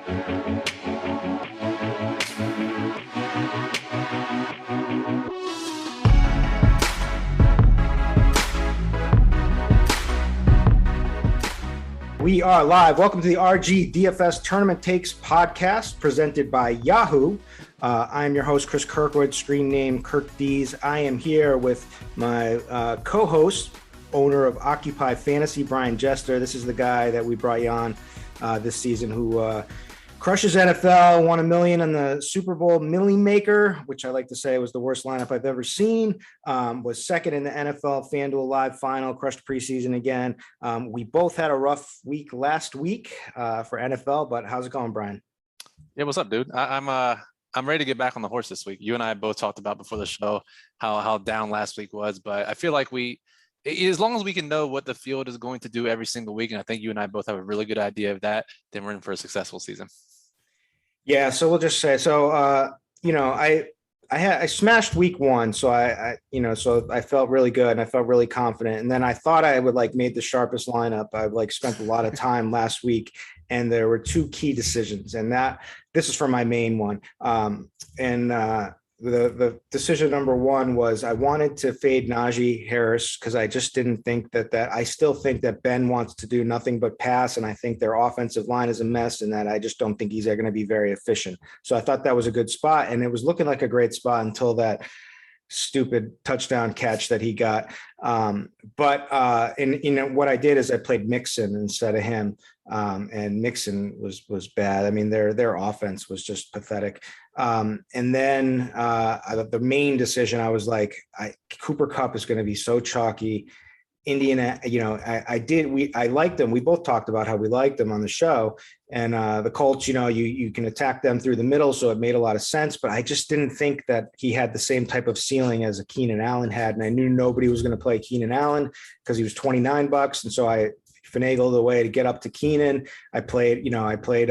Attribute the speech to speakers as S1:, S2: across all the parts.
S1: We are live. Welcome to the RG DFS Tournament Takes podcast presented by Yahoo. I'm your host, Chris Kirkwood, screen name Kirk Dees. I am here with my co-host, owner of Occupy Fantasy, Brian Jester. This is the guy that we brought you on this season who crushes NFL, won $1 million on the Super Bowl Millie Maker, which I like to say was the worst lineup I've ever seen. Was second in the NFL FanDuel Live final, crushed preseason again. We both had a rough week last week for NFL, but how's it going, Brian?
S2: Yeah, what's up, dude? I'm ready to get back on the horse this week. You and I both talked about before the show how down last week was, but I feel like as long as we can know what the field is going to do every single week, and I think you and I both have a really good idea of that, then we're in for a successful season.
S1: Yeah, so we'll just say I smashed week one, so I felt really good and I felt really confident. And then I thought I would made the sharpest lineup. I spent a lot of time last week, and there were two key decisions, and this is for my main one. The decision number one was I wanted to fade Najee Harris because I just didn't think that I still think that Ben wants to do nothing but pass, and I think their offensive line is a mess, and that I just don't think he's going to be very efficient. So I thought that was a good spot, and it was looking like a great spot until that stupid touchdown catch that he got. What I did is I played Mixon instead of him. And Mixon was bad. I mean, their offense was just pathetic. And then the main decision, I was like, Cooper Kupp is going to be so chalky. Indiana, I liked them. We both talked about how we liked them on the show. And the Colts, you can attack them through the middle, so it made a lot of sense. But I just didn't think that he had the same type of ceiling as a Keenan Allen had. And I knew nobody was going to play Keenan Allen because he was $29. And so I finagled a way to get up to Keenan. I played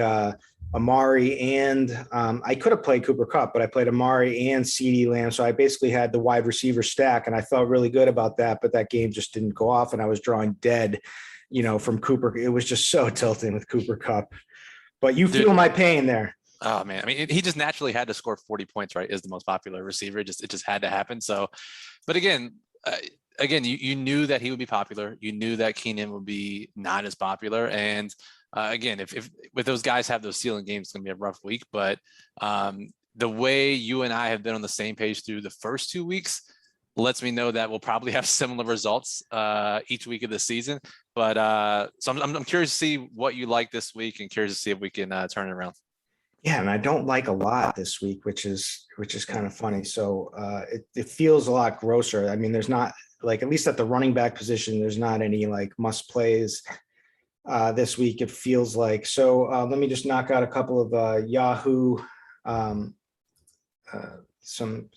S1: Amari, and I could have played Cooper Kupp, but I played Amari and CeeDee Lamb. So I basically had the wide receiver stack, and I felt really good about that, but that game just didn't go off, and I was drawing dead, from Cooper. It was just so tilting with Cooper Kupp. But you feel my pain there.
S2: Oh man. I mean, he just naturally had to score 40 points, right? Is the most popular receiver. It just had to happen. So, but again, you knew that he would be popular. You knew that Keenan would be not as popular. And again, if those guys have those ceiling games, it's going to be a rough week. But the way you and I have been on the same page through the first 2 weeks lets me know that we'll probably have similar results each week of the season. But so I'm curious to see what you like this week, and curious to see if we can turn it around.
S1: Yeah, and I don't like a lot this week, which is kind of funny. So it feels a lot grosser. I mean, there's not at least at the running back position, there's not any must plays this week. It feels like. So let me just knock out a couple of Yahoo. Some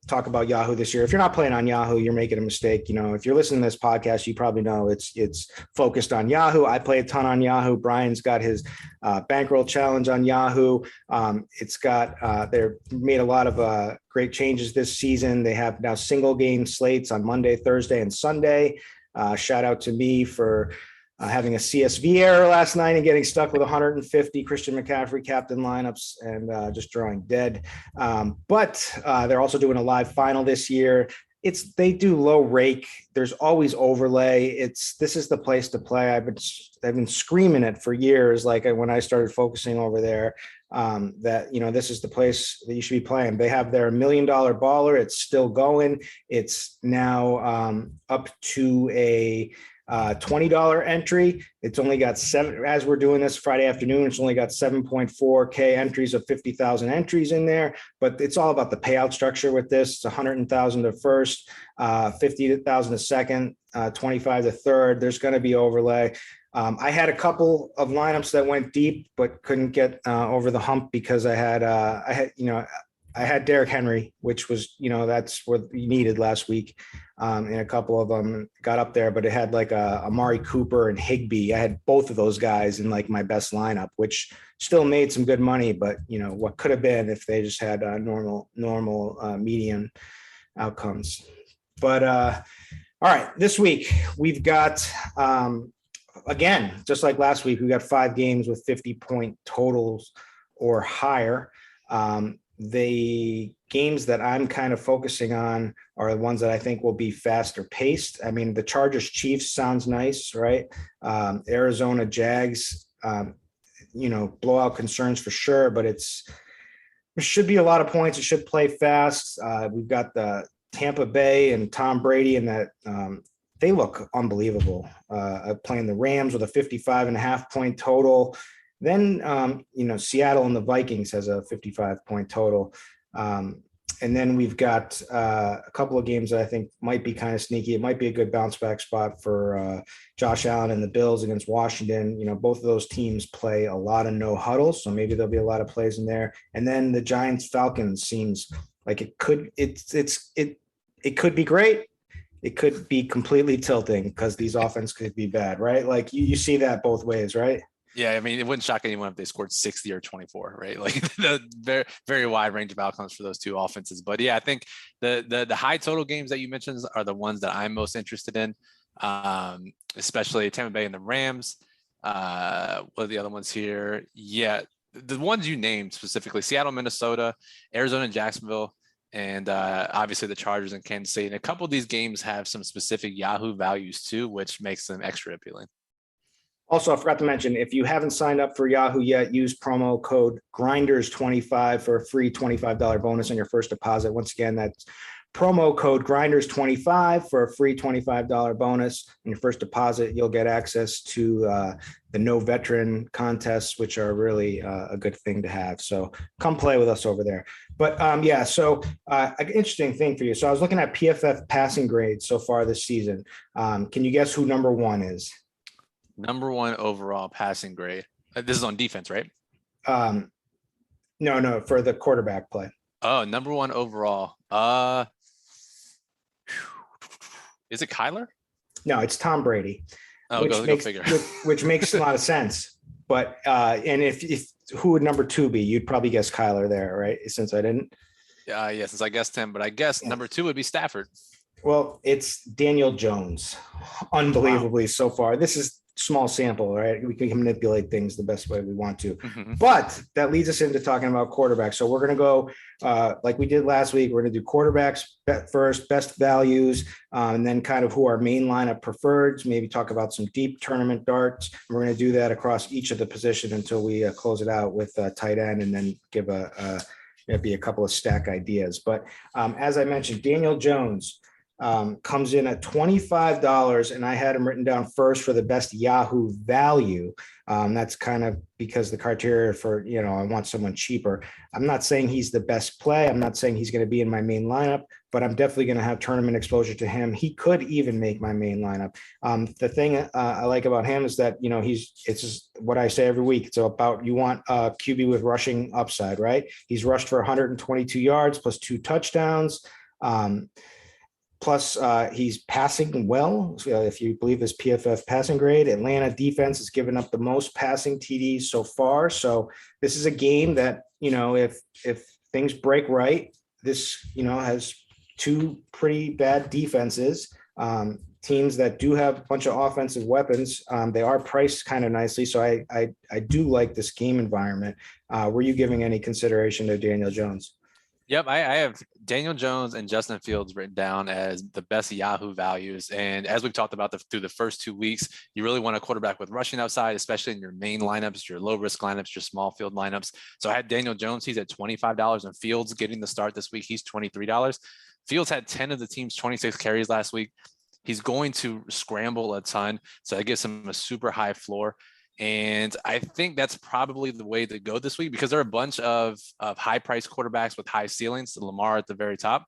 S1: talk about Yahoo this year. If you're not playing on Yahoo, you're making a mistake. If you're listening to this podcast, you probably know it's focused on Yahoo. I play a ton on Yahoo. Brian's got his bankroll challenge on Yahoo. It's got they're made a lot of great changes this season. They have now single game slates on Monday, Thursday, and Sunday. Shout out to me for having a CSV error last night and getting stuck with 150 Christian McCaffrey captain lineups and just drawing dead. But they're also doing a live final this year. They do low rake. There's always overlay. This is the place to play. I've been screaming it for years. When I started focusing over there, that this is the place that you should be playing. They have their $1 million baller. It's still going. It's now up to a $20 entry. It's only got as we're doing this Friday afternoon, it's only got 7.4K entries of 50,000 entries in there, but it's all about the payout structure with this. It's 100,000 to first, 50,000 to second, 25 to third. There's going to be overlay. I had a couple of lineups that went deep, but couldn't get over the hump because I had Derrick Henry, which was, that's what you needed last week. And a couple of them got up there, but it had Amari Cooper and Higbee. I had both of those guys in my best lineup, which still made some good money, but what could have been if they just had normal median outcomes. But all right, this week we've got, again, just like last week, we got 5 games with 50-point totals or higher. The games that I'm kind of focusing on are the ones that I think will be faster paced. I mean, the Chargers Chiefs sounds nice, right? Arizona Jags, blowout concerns for sure, but there should be a lot of points. It should play fast. We've got the Tampa Bay and Tom Brady, and that they look unbelievable. Playing the Rams with a 55.5-point total. Then, Seattle and the Vikings has a 55-point total. And then we've got a couple of games that I think might be kind of sneaky. It might be a good bounce back spot for Josh Allen and the Bills against Washington. Both of those teams play a lot of no huddles, so maybe there'll be a lot of plays in there. And then the Giants Falcons seems like it could be great. It could be completely tilting because these offense could be bad, right? Like you see that both ways, right?
S2: Yeah, I mean, it wouldn't shock anyone if they scored 60 or 24, right? Like the very, very wide range of outcomes for those two offenses. But yeah, I think the high total games that you mentioned are the ones that I'm most interested in, especially Tampa Bay and the Rams. What are the other ones here? Yeah, the ones you named specifically: Seattle, Minnesota, Arizona, and Jacksonville, and obviously the Chargers and Kansas City. And a couple of these games have some specific Yahoo values too, which makes them extra appealing.
S1: Also, I forgot to mention, if you haven't signed up for Yahoo yet, use promo code Grinders25 for a free $25 bonus on your first deposit. Once again, that's promo code Grinders25 for a free $25 bonus on your first deposit. You'll get access to the no veteran contests, which are really a good thing to have. So come play with us over there. But so an interesting thing for you. So I was looking at PFF passing grades so far this season. Can you guess who number one is?
S2: Number one overall passing grade. This is on defense, right?
S1: No, for the quarterback play.
S2: Oh, number one overall. Is it Kyler?
S1: No, it's Tom Brady.
S2: Oh, go figure.
S1: which makes a lot of sense. But and if who would number two be? You'd probably guess Kyler there, right? Since I didn't.
S2: Yeah, since I guessed him, but I guess number two would be Stafford.
S1: Well, it's Daniel Jones. Unbelievably so far. This is small sample, right? We can manipulate things the best way we want to. Mm-hmm. But that leads us into talking about quarterbacks. So we're going to go like we did last week. We're going to do quarterbacks first, best values, and then kind of who our main lineup prefers, maybe talk about some deep tournament darts. We're going to do that across each of the positions until we close it out with tight end, and then give maybe a couple of stack ideas. But as I mentioned, Daniel Jones comes in at $25, and I had him written down first for the best Yahoo value. That's kind of because the criteria for, I want someone cheaper. I'm not saying he's the best play. I'm not saying he's going to be in my main lineup, but I'm definitely going to have tournament exposure to him. He could even make my main lineup. The thing I like about him is that, it's just what I say every week. It's about, you want a QB with rushing upside, right? He's rushed for 122 yards plus 2 touchdowns. Plus, he's passing well. If you believe his PFF passing grade, Atlanta defense has given up the most passing TDs so far. So this is a game that, if things break right, this, has 2 pretty bad defenses, teams that do have a bunch of offensive weapons. They are priced kind of nicely. So I do like this game environment. Were you giving any consideration to Daniel Jones?
S2: Yep, I have Daniel Jones and Justin Fields written down as the best Yahoo values. And as we've talked about through the first 2 weeks, you really want a quarterback with rushing outside, especially in your main lineups, your low risk lineups, your small field lineups. So I had Daniel Jones, he's at $25, and Fields getting the start this week, he's $23. Fields had 10 of the team's 26 carries last week. He's going to scramble a ton, so that gives him a super high floor. And I think that's probably the way to go this week, because there are a bunch of high-priced quarterbacks with high ceilings, Lamar at the very top.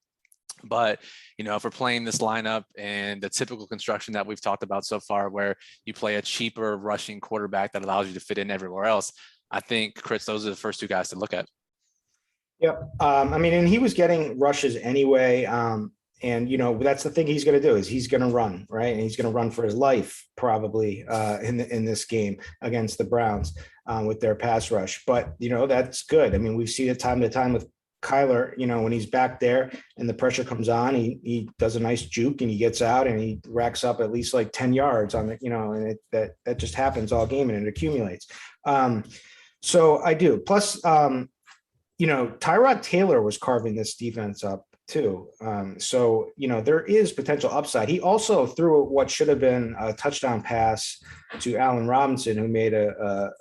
S2: But, if we're playing this lineup and the typical construction that we've talked about so far, where you play a cheaper rushing quarterback that allows you to fit in everywhere else, I think, Chris, those are the first 2 guys to look at.
S1: Yep. And he was getting rushes anyway. And, that's the thing he's going to do, is he's going to run, right? And he's going to run for his life probably in this game against the Browns with their pass rush. But, that's good. I mean, we see it time to time with Kyler, when he's back there and the pressure comes on, he does a nice juke and he gets out and he racks up at least like 10 yards on the, and that just happens all game and it accumulates. So I do. Plus, Tyrod Taylor was carving this defense up too. So, there is potential upside. He also threw what should have been a touchdown pass to Allen Robinson, who made a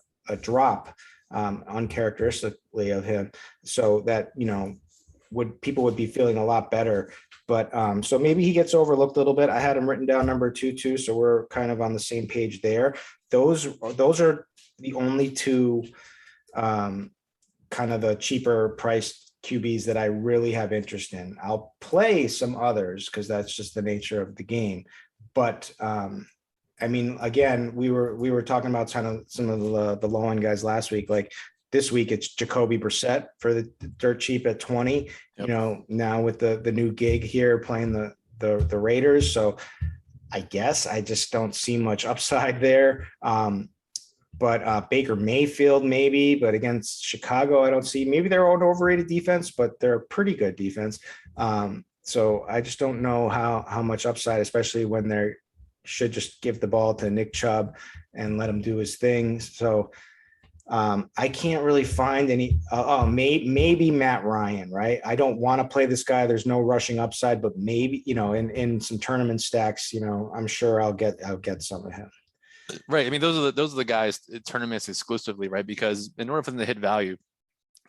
S1: drop uncharacteristically of him. So that, people would be feeling a lot better. But so maybe he gets overlooked a little bit. I had him written down number 2 too. So we're kind of on the same page there. Those are the only two kind of the cheaper priced QBs that I really have interest in. I'll play some others because that's just the nature of the game. But again, we were talking about kind of some of the low end guys last week. Like this week, it's Jacoby Brissett for the dirt cheap at 20. Yep. Now with the new gig here playing the Raiders. So I guess I just don't see much upside there. But Baker Mayfield maybe, but against Chicago, I don't see. Maybe they're an overrated defense, but they're a pretty good defense. So I just don't know how much upside, especially when they should just give the ball to Nick Chubb and let him do his thing. So I can't really find any. Maybe Matt Ryan, right? I don't want to play this guy. There's no rushing upside, but maybe in some tournament stacks, I'm sure I'll get some of him.
S2: Right. I mean, those are the guys tournaments exclusively, right? Because in order for them to hit value,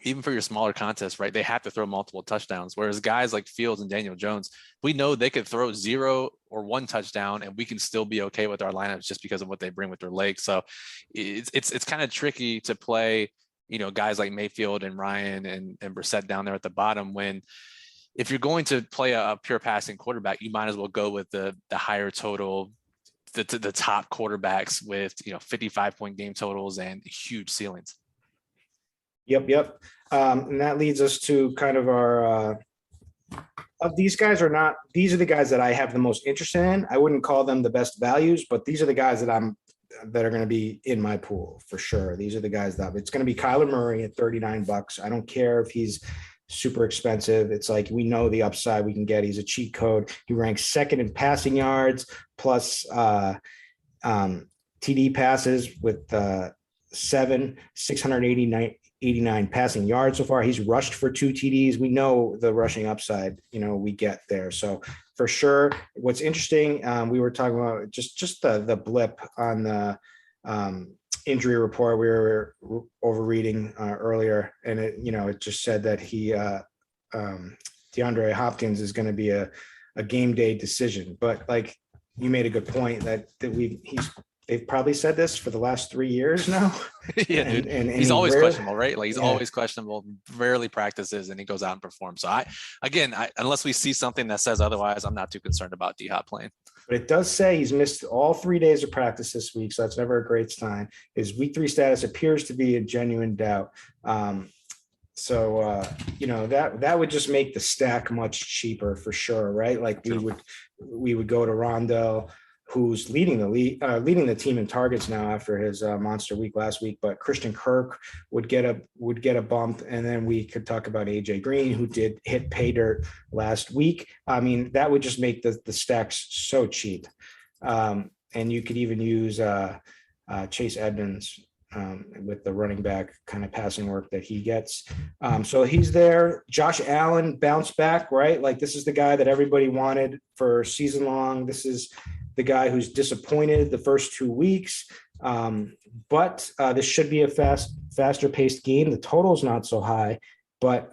S2: even for your smaller contests, right, they have to throw multiple touchdowns. Whereas guys like Fields and Daniel Jones, we know they could throw 0 or 1 touchdown and we can still be okay with our lineups just because of what they bring with their legs. So it's kind of tricky to play, guys like Mayfield and Ryan and Brissett down there at the bottom when if you're going to play a pure passing quarterback, you might as well go with the higher total, the top quarterbacks with 55-point game totals and huge ceilings.
S1: Yep. And that leads us to kind of our these guys are these are the guys that I have the most interest in. I wouldn't call them the best values, but these are the guys that are going to be in my pool for sure. These are the guys that it's going to be Kyler Murray at $39. I don't care if he's super expensive. It's like, we know the upside we can get. He's a cheat code. He ranks second in passing yards plus TD passes with 689 passing yards so far. He's rushed for 2 TDs. We know the rushing upside, we get there. So for sure, what's interesting, we were talking about just the blip on the injury report we were overreading earlier, and it just said that DeAndre Hopkins is going to be a game day decision. But like you made a good point that they've probably said this for the last 3 years now.
S2: Yeah, dude. And he's always questionable, right? Like he's always questionable, rarely practices, and he goes out and performs. So unless we see something that says otherwise, I'm not too concerned about D-Hop playing.
S1: But it does say he's missed all 3 days of practice this week, so that's never a great sign. His week 3 status appears to be a genuine doubt. So that would just make the stack much cheaper for sure, right? Like we would go to Rondo, who's leading the team in targets now after his monster week last week. But Christian Kirk would get a bump, and then we could talk about AJ Green, who did hit pay dirt last week. I mean, that would just make the stacks so cheap. And you could even use Chase Edmonds with the running back kind of passing work that he gets. So he's there. Josh Allen bounced back, right? Like this is the guy that everybody wanted for season long. This is the guy who's disappointed the first 2 weeks. But this should be a faster paced game. The total's not so high, but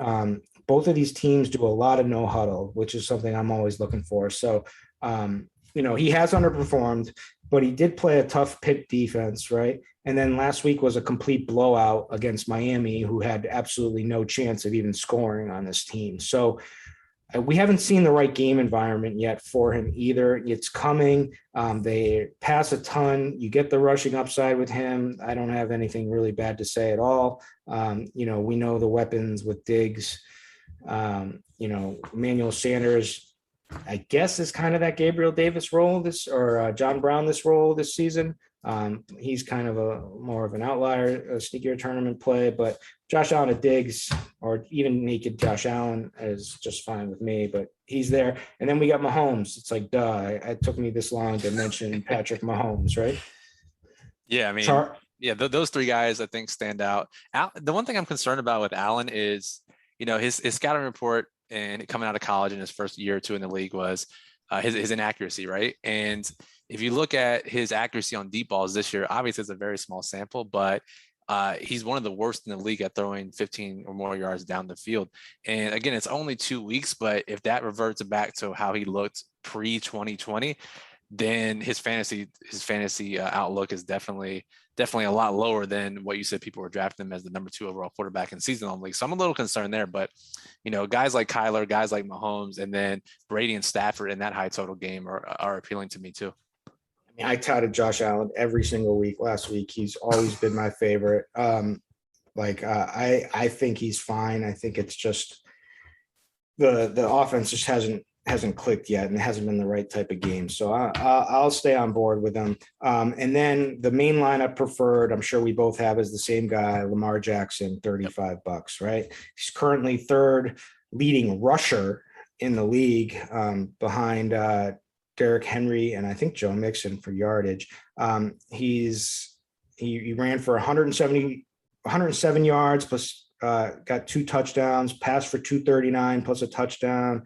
S1: both of these teams do a lot of no huddle, which is something I'm always looking for. So, he has underperformed, but he did play a tough Pitt defense, right? And then last week was a complete blowout against Miami, who had absolutely no chance of even scoring on this team. So we haven't seen the right game environment yet for him either. It's coming. They pass a ton. You get the rushing upside with him. I don't have anything really bad to say at all. We know the weapons with Diggs. Emmanuel Sanders, I guess, is kind of that Gabriel Davis role John Brown this role this season. He's kind of more of an outlier, a sneakier tournament play, but Josh Allen at Diggs, or even naked Josh Allen, is just fine with me, but he's there. And then we got Mahomes. It's like, duh, it took me this long to mention Patrick Mahomes, right?
S2: Yeah, I mean, Yeah, those three guys I think stand out. The one thing I'm concerned about with Allen is, his scouting report and coming out of college in his first year or two in the league was his inaccuracy, right? And if you look at his accuracy on deep balls this year, obviously it's a very small sample, but he's one of the worst in the league at throwing 15 or more yards down the field. And again, it's only 2 weeks, but if that reverts back to how he looked pre 2020, then his fantasy outlook is definitely a lot lower than what you said people were drafting him as the number 2 overall quarterback in season-long league. So I'm a little concerned there, but guys like Kyler, guys like Mahomes, and then Brady and Stafford in that high total game are appealing to me too.
S1: I mean, I touted Josh Allen every single week last week. He's always been my favorite. I think he's fine. I think it's just the offense just hasn't clicked yet, and it hasn't been the right type of game. So I'll stay on board with them. And then the main lineup preferred, I'm sure we both have, is the same guy, Lamar Jackson, $35, right? He's currently third leading rusher in the league, behind Derrick Henry and I think Joe Mixon for yardage. He ran for 107 yards plus got 2 touchdowns, passed for 239 plus a touchdown.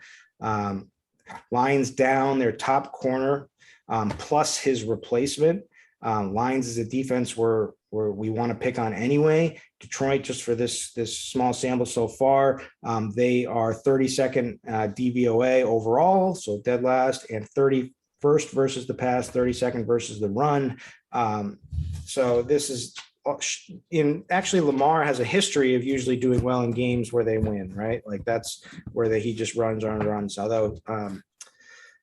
S1: Lions down their top corner, plus his replacement. Lions is a defense where we want to pick on anyway. Detroit, just for this small sample so far, they are 32nd DVOA overall, so dead last, and 31st versus the pass, 32nd versus the run. So this is actually Lamar has a history of usually doing well in games where they win, right? Like that's where he just runs. Although,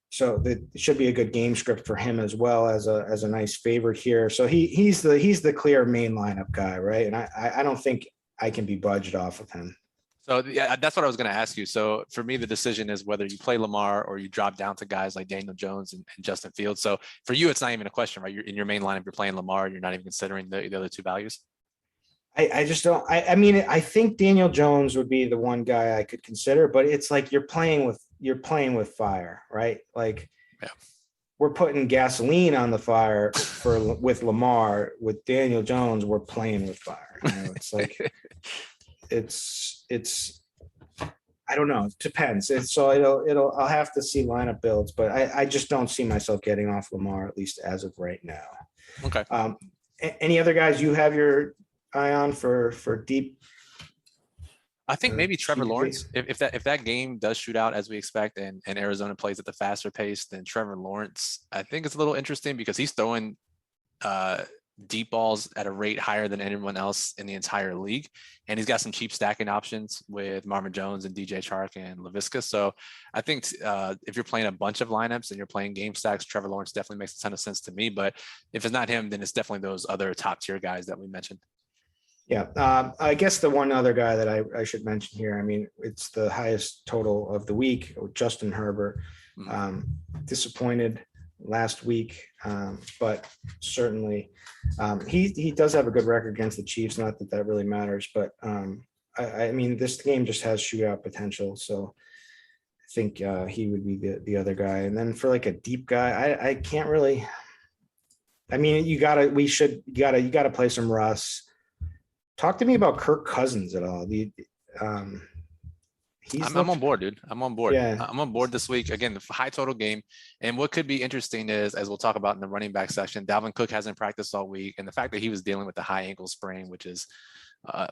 S1: so it should be a good game script for him as well as a nice favorite here. So he's the clear main lineup guy, right? And I don't think I can be budged off of him.
S2: So yeah, that's what I was going to ask you. So for me, the decision is whether you play Lamar or you drop down to guys like Daniel Jones and Justin Fields. So for you, it's not even a question, right? You're in your main lineup, you're playing Lamar, you're not even considering the other two values.
S1: I just don't. I mean, I think Daniel Jones would be the one guy I could consider, but it's like you're playing with fire, right? Like, yeah. We're putting gasoline on the fire with Lamar. With Daniel Jones, we're playing with fire. It's like it's I don't know. It depends. I'll have to see lineup builds, but I just don't see myself getting off Lamar, at least as of right now.
S2: Okay.
S1: Any other guys you have your eye on for deep?
S2: I think maybe Trevor Lawrence. If that game does shoot out as we expect, and Arizona plays at the faster pace, then Trevor Lawrence, I think it's a little interesting because he's throwing deep balls at a rate higher than anyone else in the entire league. And he's got some cheap stacking options with Marvin Jones and DJ Chark and LaVisca. So I think if you're playing a bunch of lineups and you're playing game stacks, Trevor Lawrence definitely makes a ton of sense to me. But if it's not him, then it's definitely those other top tier guys that we mentioned.
S1: Yeah. I guess the one other guy that I should mention here, I mean, it's the highest total of the week, Justin Herbert. Disappointed last week, but certainly he does have a good record against the Chiefs. Not that really matters, but I mean, this game just has shootout potential, so I think he would be the other guy. And then for like a deep guy, I can't really. I mean, you gotta play some Russ. Talk to me about Kirk Cousins at all. I'm
S2: on board, dude. I'm on board.
S1: Yeah.
S2: I'm on board this week. Again, the high total game. And what could be interesting is, as we'll talk about in the running back section, Dalvin Cook hasn't practiced all week. And the fact that he was dealing with the high ankle sprain, which is, a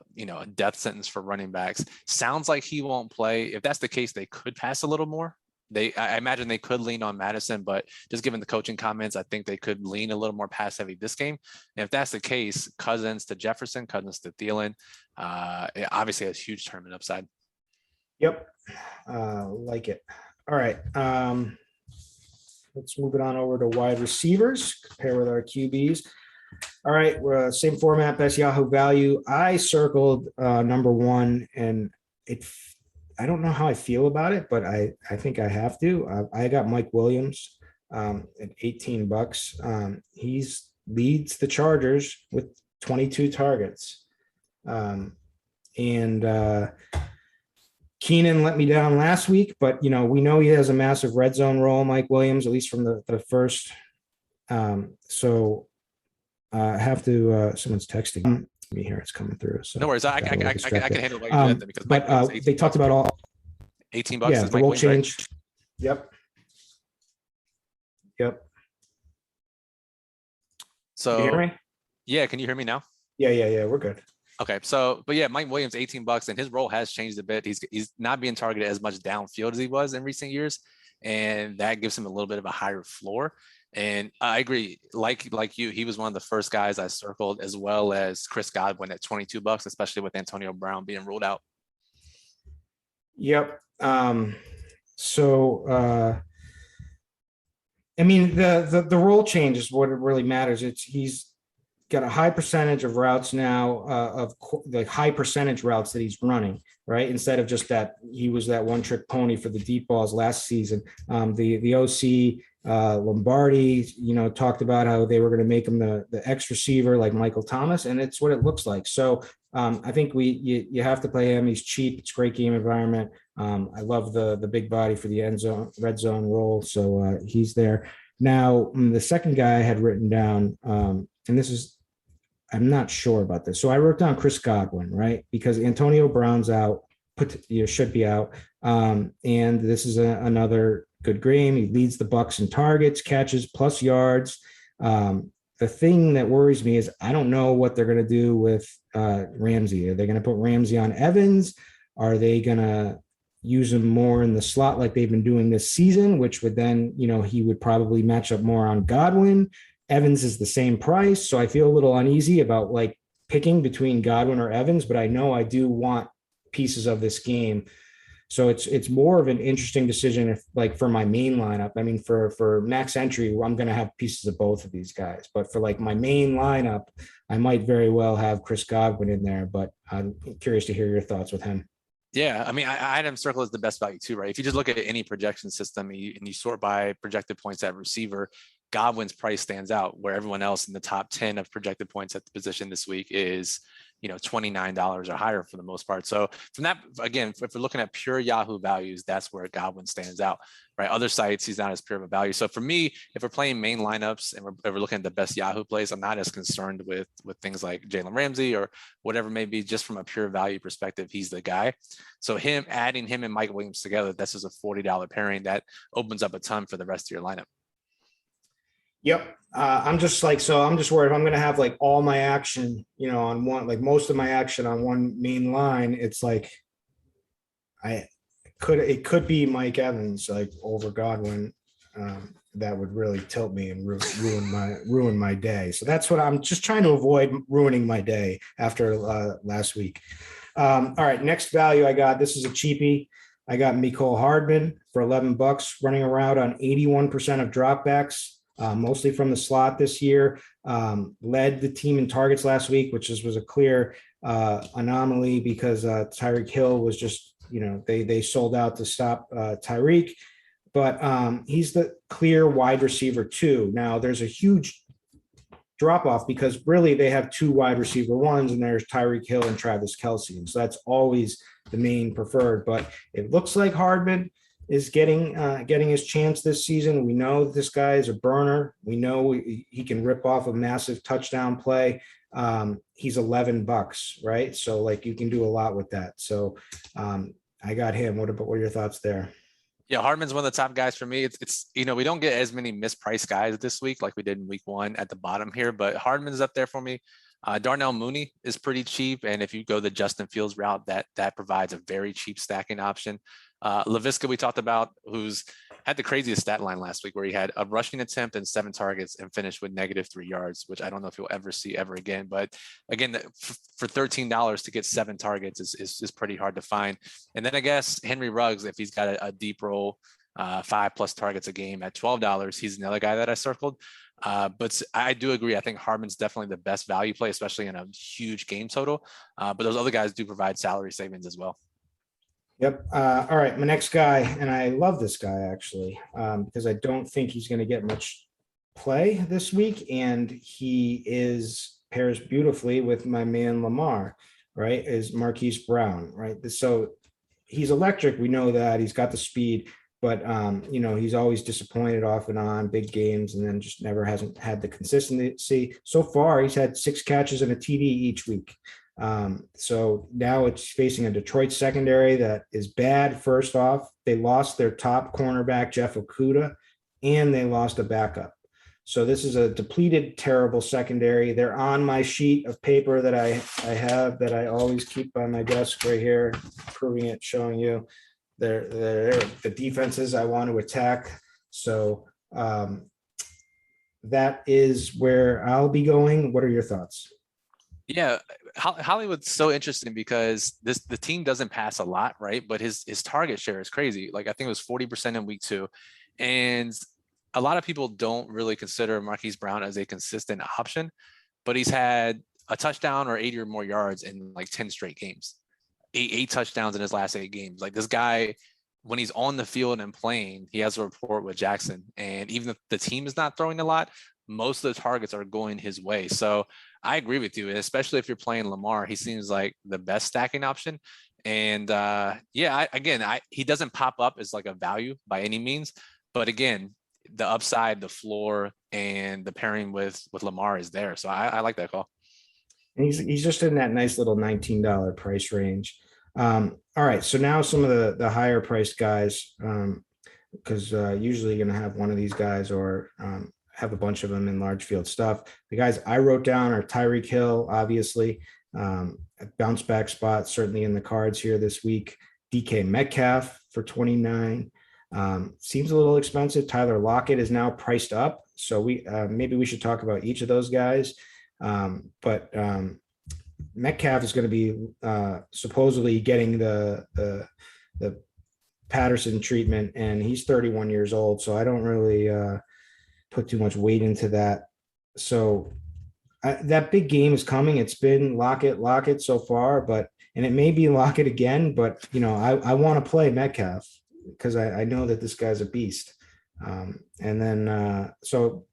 S2: death sentence for running backs, sounds like he won't play. If that's the case, they could pass a little more. I imagine they could lean on Madison, but just given the coaching comments, I think they could lean a little more pass heavy this game. And if that's the case, Cousins to Jefferson, Cousins to Thielen, it obviously has huge tournament upside.
S1: Yep. Like it. All right. Let's move it on over to wide receivers, compare with our QBs. All right. We're same format, best Yahoo value. I circled number one, and I don't know how I feel about it, but I think I have to. I got Mike Williams at $18. He leads the Chargers with 22 targets. Keenan let me down last week, but we know he has a massive red zone role, Mike Williams, at least from the first. So I have to. Someone's texting me here. It's coming through. So
S2: no worries. I can handle what you did then because Mike
S1: but
S2: Williams,
S1: they talked about all.
S2: 18 bucks.
S1: Yeah,
S2: is
S1: the
S2: Mike
S1: role
S2: Williams,
S1: change.
S2: right?
S1: Yep. Yep. Can you hear
S2: So
S1: me?
S2: yeah, can you hear me now?
S1: Yeah. We're good.
S2: Okay, so but yeah, Mike Williams, 18 bucks, and his role has changed a bit. He's not being targeted as much downfield as he was in recent years, and that gives him a little bit of a higher floor. And I agree, like you, he was one of the first guys I circled, as well as Chris Godwin at 22 bucks, especially with Antonio Brown being ruled out.
S1: Yep. So I mean the role change is what it really matters. He's got a high percentage of routes now of the high percentage routes that he's running, right? Instead of just that he was that one trick pony for the deep balls last season. The OC Lombardi, talked about how they were going to make him the X receiver like Michael Thomas, and it's what it looks like. So I think you have to play him. He's cheap. It's a great game environment. I love the big body for the red zone role. So he's there. Now, the second guy I had written down, and this is, I'm not sure about this. So I wrote down Chris Godwin, right? Because Antonio Brown's out, should be out. And this is another good game. He leads the Bucs in targets, catches, plus yards. The thing that worries me is I don't know what they're going to do with Ramsey. Are they going to put Ramsey on Evans? Are they going to use him more in the slot like they've been doing this season, which would then, he would probably match up more on Godwin. Evans is the same price. So I feel a little uneasy about like picking between Godwin or Evans, but I know I do want pieces of this game. So it's more of an interesting decision if like for my main lineup. I mean, for max entry, I'm going to have pieces of both of these guys, but for like my main lineup, I might very well have Chris Godwin in there, but I'm curious to hear your thoughts with him.
S2: Yeah, I mean, I had him circle as the best value too, right? If you just look at any projection system and you sort by projected points at receiver, Godwin's price stands out where everyone else in the top 10 of projected points at the position this week is, $29 or higher for the most part. So from that, again, if we're looking at pure Yahoo values, that's where Godwin stands out, right? Other sites, he's not as pure of a value. So for me, if we're playing main lineups and we're looking at the best Yahoo plays, I'm not as concerned with things like Jalen Ramsey or whatever may be. Just from a pure value perspective, he's the guy. So adding him and Mike Williams together, that's just a $40 pairing that opens up a ton for the rest of your lineup.
S1: Yep. I'm just worried if I'm going to have like all my action, on one, like most of my action on one main line, it's like it could be Mike Evans, like over Godwin. That would really tilt me and ruin my day. So that's what I'm just trying to avoid, ruining my day after last week. All right. Next value I got, this is a cheapie. I got Mecole Hardman for $11 running around on 81% of dropbacks. Mostly from the slot this year, led the team in targets last week, which was a clear anomaly because Tyreek Hill was just, they sold out to stop Tyreek, but he's the clear wide receiver too. Now there's a huge drop off because really they have two wide receiver ones, and there's Tyreek Hill and Travis Kelce, and so that's always the main preferred. But it looks like Hardman is getting his chance this season. We know this guy is a burner. We know he can rip off a massive touchdown play. He's $11, right? So like you can do a lot with that. So I got him. What are your thoughts there?
S2: Yeah, Hardman's one of the top guys for me. It's we don't get as many mispriced guys this week like we did in week 1 at the bottom here, but Hardman's up there for me. Darnell Mooney is pretty cheap, and if you go the Justin Fields route, that provides a very cheap stacking option. Laviska we talked about, who's had the craziest stat line last week where he had a rushing attempt and 7 targets and finished with -3 yards, which I don't know if you'll ever see ever again. But again, for $13 to get 7 targets is pretty hard to find. And then I guess Henry Ruggs, if he's got a deep role, 5+ targets a game at $12, he's another guy that I circled. But I do agree. I think Hardman's definitely the best value play, especially in a huge game total. But those other guys do provide salary savings as well.
S1: Yep. All right. My next guy, and I love this guy actually, because I don't think he's going to get much play this week. And he pairs beautifully with my man Lamar, right? Is Marquise Brown, right? So he's electric. We know that he's got the speed, but he's always disappointed off and on big games, and then just never hasn't had the consistency. So far, he's had 6 catches and a TD each week. So now it's facing a Detroit secondary that is bad. First off, they lost their top cornerback, Jeff Okudah, and they lost a backup. So this is a depleted, terrible secondary. They're on my sheet of paper that I have, that I always keep on my desk right here, proving it, showing you. They're the defenses I want to attack. So that is where I'll be going. What are your thoughts?
S2: Yeah, Hollywood's so interesting because the team doesn't pass a lot, right? But his target share is crazy. Like I think it was 40% in week 2, and a lot of people don't really consider Marquise Brown as a consistent option, but he's had a touchdown or 80 or more yards in like 10 straight games. Eight touchdowns in his last 8 games. Like this guy, when he's on the field and playing, he has a rapport with Jackson. And even if the team is not throwing a lot, most of the targets are going his way. So I agree with you, especially if you're playing Lamar. He seems like the best stacking option. And he doesn't pop up as like a value by any means. But again, the upside, the floor, and the pairing with Lamar is there. So I like that call.
S1: And he's just in that nice little $19 price range. All right, so now some of the higher priced guys, because usually you're going to have one of these guys or have a bunch of them in large field stuff. The guys I wrote down are Tyreek Hill, obviously, a bounce back spot, certainly in the cards here this week. DK Metcalf for 29. Seems a little expensive. Tyler Lockett is now priced up, so maybe we should talk about each of those guys. But Metcalf is going to be supposedly getting the Patterson treatment, and he's 31 years old, so I don't really put too much weight into that. So that big game is coming. It's been Lockett so far, and it may be Lockett again, but I want to play Metcalf because I know that this guy's a beast. And then so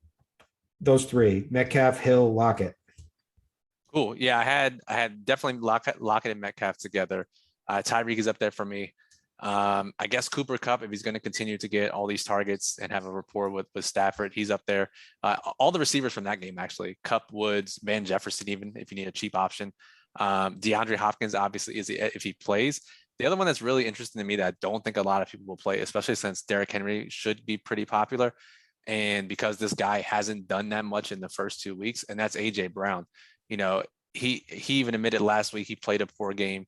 S1: those 3: Metcalf, Hill, Lockett.
S2: Cool. Yeah, I had definitely Lockett and Metcalf together. Tyreek is up there for me. I guess Cooper Kupp, if he's going to continue to get all these targets and have a rapport with Stafford, he's up there. All the receivers from that game, actually, Kupp, Woods, Van Jefferson, even if you need a cheap option. DeAndre Hopkins, obviously, if he plays. The other one that's really interesting to me that I don't think a lot of people will play, especially since Derrick Henry should be pretty popular, and because this guy hasn't done that much in the first 2 weeks, and that's AJ Brown. He even admitted last week he played a poor game,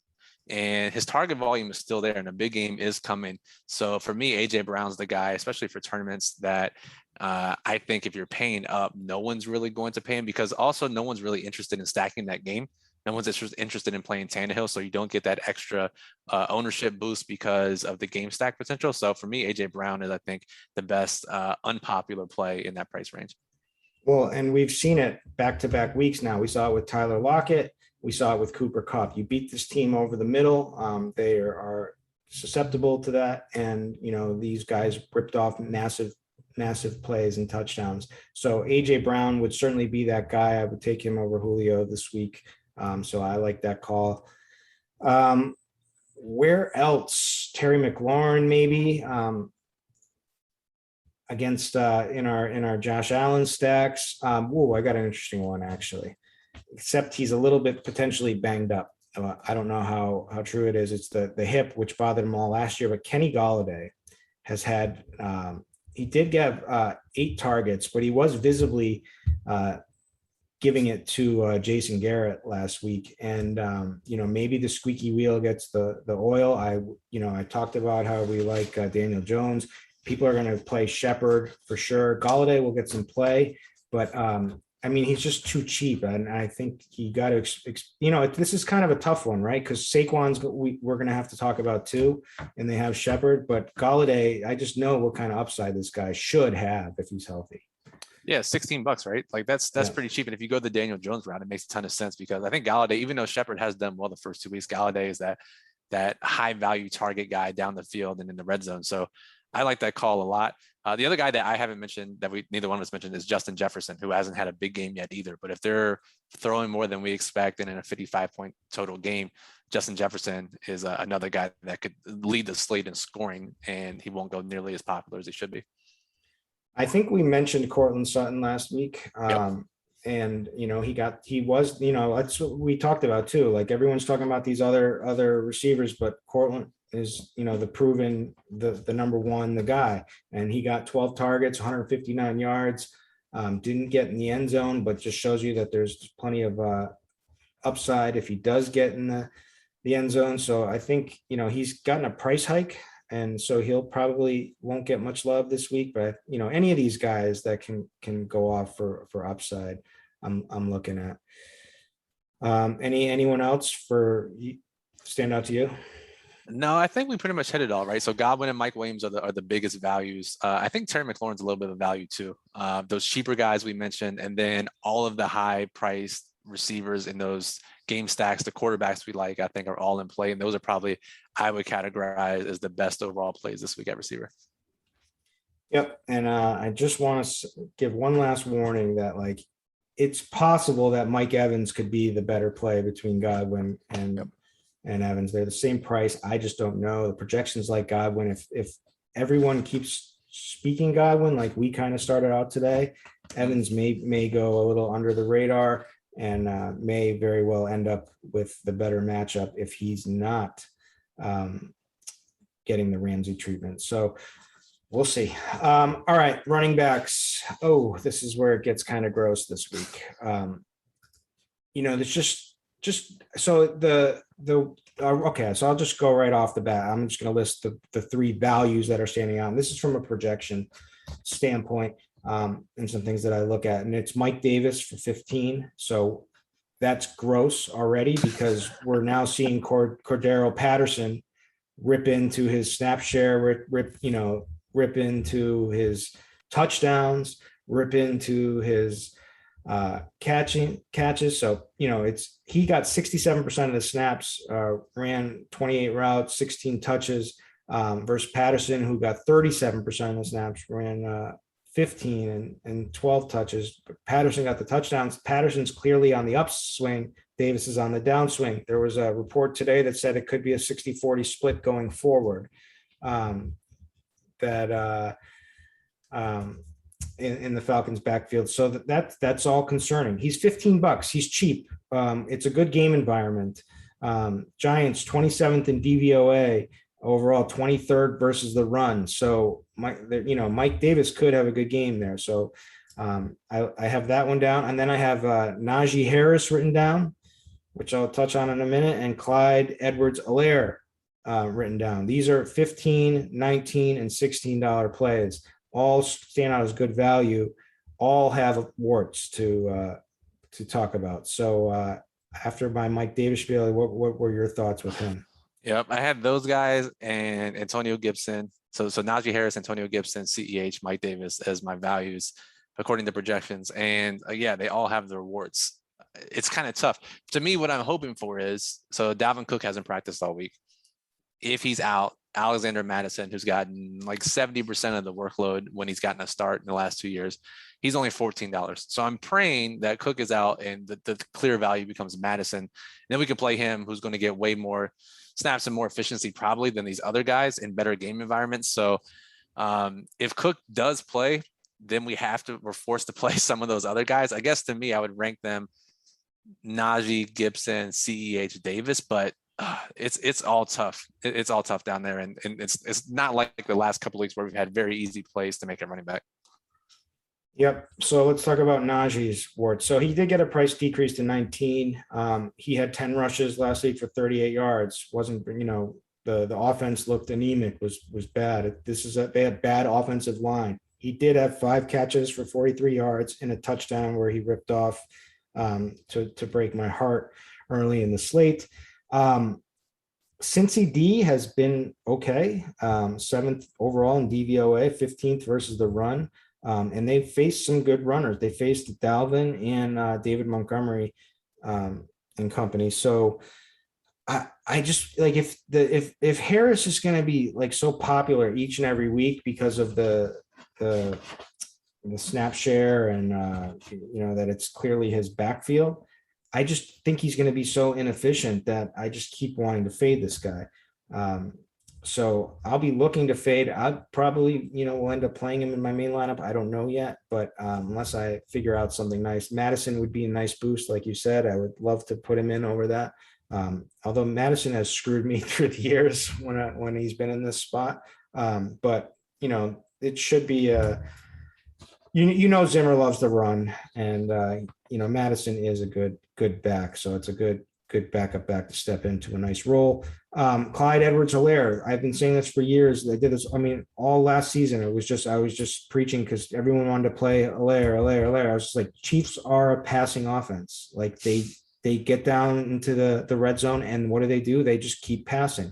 S2: and his target volume is still there, and a big game is coming. So for me, AJ Brown's the guy, especially for tournaments, that I think if you're paying up, no one's really going to pay him, because also no one's really interested in stacking that game. No one's interested in playing Tannehill, so you don't get that extra ownership boost because of the game stack potential. So for me, AJ Brown is, I think, the best unpopular play in that price range.
S1: Well, and we've seen it back-to-back weeks now. We saw it with Tyler Lockett. We saw it with Cooper Kupp. You beat this team over the middle. They are susceptible to that. And, these guys ripped off massive plays and touchdowns. So AJ Brown would certainly be that guy. I would take him over Julio this week. So I like that call. Where else? Terry McLaurin, maybe. Against in our Josh Allen stacks. I got an interesting one, actually, except he's a little bit potentially banged up. I don't know how true it is. It's the hip, which bothered him all last year, but Kenny Golladay has had he did get 8 targets, but he was visibly giving it to Jason Garrett last week. And maybe the squeaky wheel gets the oil. I talked about how we like Daniel Jones. People are going to play Shepard for sure. Golladay will get some play, but he's just too cheap. And I think you got to, this is kind of a tough one, right? Because Saquon's we're going to have to talk about too, and they have Shepard, but Golladay, I just know what kind of upside this guy should have if he's healthy.
S2: Yeah, $16, right? Like that's pretty cheap. And if you go the Daniel Jones route, it makes a ton of sense, because I think Golladay, even though Shepard has done well the first 2 weeks, Golladay is that high value target guy down the field and in the red zone. So I like that call a lot. The other guy that I haven't mentioned that neither one of us mentioned is Justin Jefferson, who hasn't had a big game yet either. But if they're throwing more than we expect and in a 55-point total game, Justin Jefferson is another guy that could lead the slate in scoring, and he won't go nearly as popular as he should be.
S1: I think we mentioned Cortland Sutton last week.
S2: Yep.
S1: And he was, that's what we talked about too. Like everyone's talking about these other receivers, but Cortland is, the proven, the number one, the guy, and he got 12 targets, 159 yards, didn't get in the end zone, but just shows you that there's plenty of upside if he does get in the end zone. So I think, he's gotten a price hike, and so he'll probably won't get much love this week, but any of these guys that can go off for upside, I'm looking at. Anyone else for stand out to you?
S2: No, I think we pretty much hit it all, right? So Godwin and Mike Williams are the biggest values. I think Terry McLaurin's a little bit of a value too. Those cheaper guys we mentioned, and then all of the high priced receivers in those game stacks, the quarterbacks we like, I think are all in play. And those are probably, I would categorize as the best overall plays this week at receiver.
S1: Yep. And I just want to give one last warning that it's possible that Mike Evans could be the better play between Godwin and Evans. They're the same price. I just don't know. The projections like Godwin, if everyone keeps speaking Godwin, like we kind of started out today, Evans may go a little under the radar and may very well end up with the better matchup if he's not getting the Ramsey treatment. So we'll see. All right, running backs. Oh, this is where it gets kind of gross this week. There's just so okay, so I'll just go right off the bat. I'm just going to list the three values that are standing out. And this is from a projection standpoint, and some things that I look at. And it's Mike Davis for 15. So that's gross already, because we're now seeing Cordero Patterson rip into his snap share, rip into his touchdowns, rip into his catches. So, he got 67% of the snaps, ran 28 routes, 16 touches, versus Patterson, who got 37% of the snaps, ran 15 and 12 touches. But Patterson got the touchdowns. Patterson's clearly on the upswing. Davis is on the downswing. There was a report today that said it could be a 60-40 split going forward. In the Falcons backfield. So that's all concerning. He's $15. He's cheap. It's a good game environment. Giants 27th in DVOA overall, 23rd versus the run. So Mike Davis could have a good game there. So I have that one down. And then I have Najee Harris written down, which I'll touch on in a minute, and Clyde Edwards-Helaire written down. These are $15, $19, and $16 plays. All stand out as good value, all have warts to talk about. So after my Mike Davis spiel, what were your thoughts with him?
S2: Yep, I had those guys and Antonio Gibson. So Najee Harris, Antonio Gibson, CEH, Mike Davis as my values according to projections. And they all have their warts. It's kind of tough. To me, what I'm hoping for is, so Dalvin Cook hasn't practiced all week. If he's out, Alexander Madison, who's gotten like 70% of the workload when he's gotten a start in the last 2 years, he's only $14. So I'm praying that Cook is out and the clear value becomes Madison. And then we can play him, who's going to get way more snaps and more efficiency probably than these other guys in better game environments. So if Cook does play, then we're forced to play some of those other guys. I guess to me, I would rank them Najee, Gibson, CEH, Davis, but it's all tough. It's all tough down there, and it's not like the last couple of weeks where we've had very easy plays to make it running back.
S1: Yep. So let's talk about Najee's warts. So he did get a price decrease to 19. He had 10 rushes last week for 38 yards. Wasn't, the offense looked anemic, was bad. They had bad offensive line. He did have 5 catches for 43 yards and a touchdown where he ripped off to break my heart early in the slate. Cincy D has been okay. 7th overall in DVOA, 15th versus the run. And they faced some good runners. They faced Dalvin and David Montgomery and company. So I just like if Harris is going to be like so popular each and every week because of the the snap share and that it's clearly his backfield. I just think he's going to be so inefficient that I just keep wanting to fade this guy. Um, so I'll be looking to fade. I probably will end up playing him in my main lineup. I don't know yet, but unless I figure out something nice, Madison would be a nice boost, like you said. I would love to put him in over that. Although Madison has screwed me through the years when he's been in this spot, but it should be a Zimmer loves the run, and Madison is a good back, so it's a good backup back to step into a nice role. Clyde Edwards-Helaire, I've been saying this for years. They did this. I mean, all last season, I was just preaching because everyone wanted to play Helaire. I was just like, Chiefs are a passing offense. Like they get down into the red zone, and what do? They just keep passing,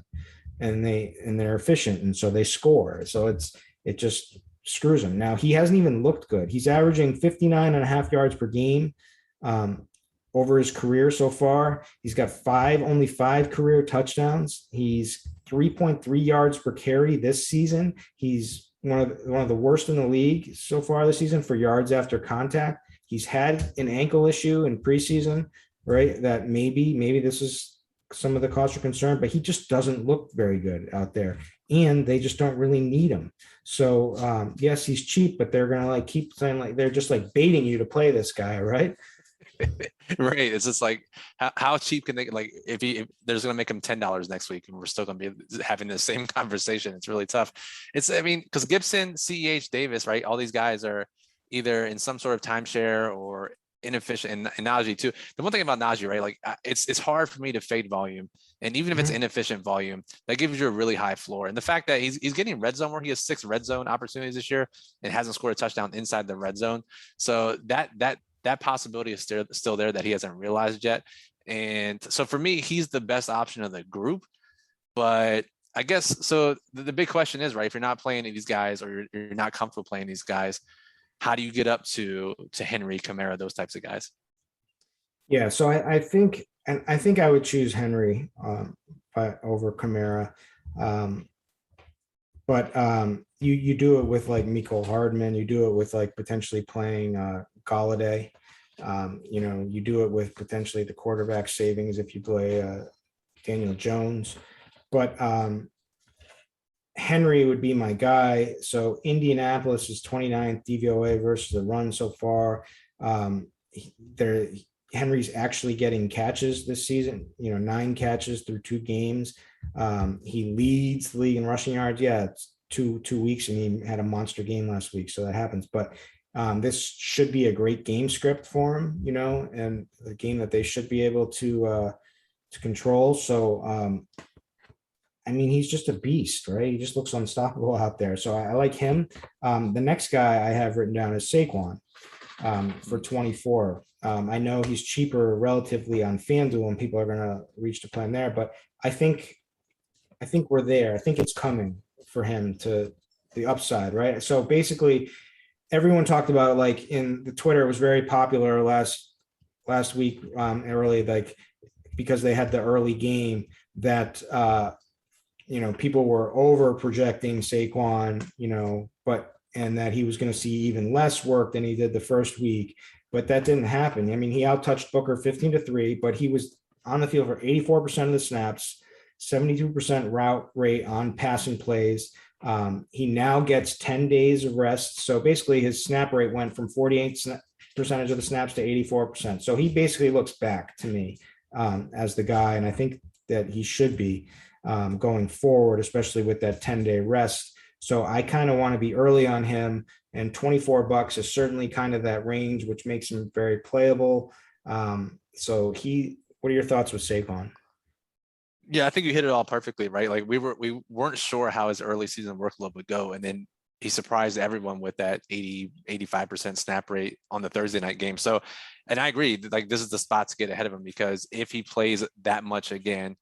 S1: and they're efficient, and so they score. So it just screws him. Now, he hasn't even looked good. He's averaging 59.5 yards per game over his career so far. He's got only five career touchdowns. He's 3.3 yards per carry this season. He's one of the worst in the league so far this season for yards after contact. He's had an ankle issue in preseason, right? That maybe this is some of the cause for concern, but he just doesn't look very good out there, and they just don't really need him. So yes, he's cheap, but they're gonna keep saying they're just baiting you to play this guy, right?
S2: Right. It's just like how cheap can they if there's gonna make him $10 next week and we're still gonna be having the same conversation. It's really tough. Because Gibson, CEH, Davis, right? All these guys are either in some sort of timeshare or inefficient, and Najee too. The one thing about Najee, right? It's hard for me to fade volume, and even if it's inefficient volume, that gives you a really high floor. And the fact that he's getting red zone, where he has 6 red zone opportunities this year and hasn't scored a touchdown inside the red zone, so that possibility is still there that he hasn't realized yet. And so for me, he's the best option of the group. But I guess so. The big question is, right? If you're not playing these guys, or you're not comfortable playing these guys, how do you get up to Henry, Kamara, those types of guys?
S1: Yeah, so I think I would choose Henry over Kamara, but you do it with Mecole Hardman, you do it with potentially playing Galladay, you do it with potentially the quarterback savings if you play Daniel Jones, but Henry would be my guy. So Indianapolis is 29th DVOA versus the run so far. Henry's actually getting catches this season, 9 catches through 2 games. He leads the league in rushing yards. Yeah, it's two weeks, and he had a monster game last week, so that happens. But this should be a great game script for him, and a game that they should be able to control. So he's just a beast, right? He just looks unstoppable out there. So I like him. The next guy I have written down is Saquon for 24. I know he's cheaper relatively on FanDuel, and people are going to reach the plan there, but I think we're there. I think it's coming for him to the upside, right? So basically, everyone talked about in the Twitter, it was very popular last week, early, because they had the early game that people were over projecting Saquon, and that he was going to see even less work than he did the first week, but that didn't happen. He outtouched Booker 15-3, but he was on the field for 84% of the snaps, 72% route rate on passing plays. He now gets 10 days of rest. So basically his snap rate went from 48% of the snaps to 84%. So he basically looks back to me as the guy. And I think that he should be going forward, especially with that 10-day rest. So I kind of want to be early on him, and $24 is certainly kind of that range, which makes him very playable. So what are your thoughts with Saquon?
S2: Yeah, I think you hit it all perfectly, right? We weren't sure how his early season workload would go, and then he surprised everyone with that 85% snap rate on the Thursday night game. So, and I agree, this is the spot to get ahead of him, because if he plays that much again,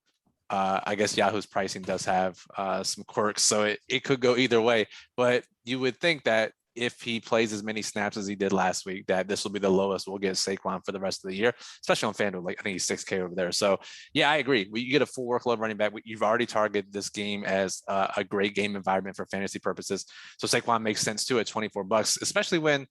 S2: I guess Yahoo's pricing does have some quirks, so it could go either way. But you would think that if he plays as many snaps as he did last week, that this will be the lowest we'll get Saquon for the rest of the year, especially on FanDuel. Like I think he's 6K over there. So yeah, I agree. You get a full workload running back. You've already targeted this game as a great game environment for fantasy purposes. So Saquon makes sense too at $24, especially when,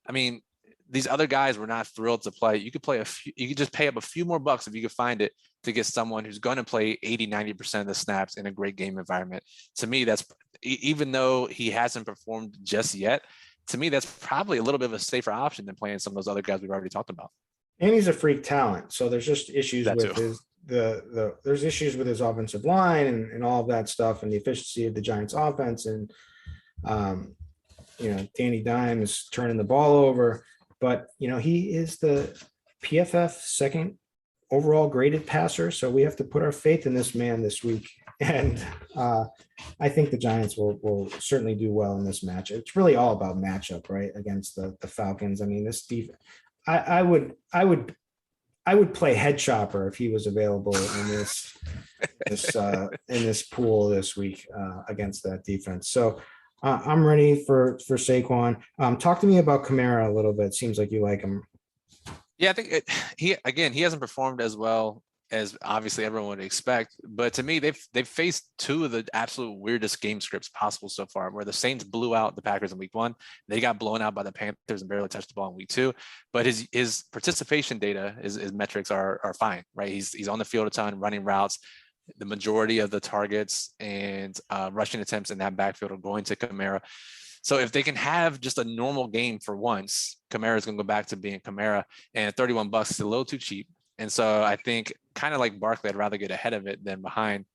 S2: I mean, these other guys were not thrilled to play. You could play you could just pay up a few more bucks if you could find it to get someone who's going to play 80-90% of the snaps in a great game environment. To me, that's, even though he hasn't performed just yet, to me, that's probably a little bit of a safer option than playing some of those other guys we've already talked about.
S1: And he's a freak talent. So there's just issues with his, there's issues with his offensive line and all of that stuff and the efficiency of the Giants offense. And, Danny Dime is turning the ball over, but, he is the PFF second overall graded passer. So we have to put our faith in this man this week. And I think the Giants will certainly do well in this match. It's really all about matchup, right? Against the Falcons. I mean, this defense, I would play head chopper if he was available in this pool this week against that defense. So I'm ready for Saquon. Talk to me about Kamara a little bit. Seems like you like him.
S2: Yeah, I think he hasn't performed as well as obviously everyone would expect, but to me, they've faced two of the absolute weirdest game scripts possible so far, where the Saints blew out the Packers in week 1. They got blown out by the Panthers and barely touched the ball in week 2. But his participation data, his metrics are fine, right? He's on the field a ton, running routes. The majority of the targets and rushing attempts in that backfield are going to Kamara. So if they can have just a normal game for once, Kamara is going to go back to being Kamara, and $31 is a little too cheap. And so I think, kind of like Barkley, I'd rather get ahead of it than behind.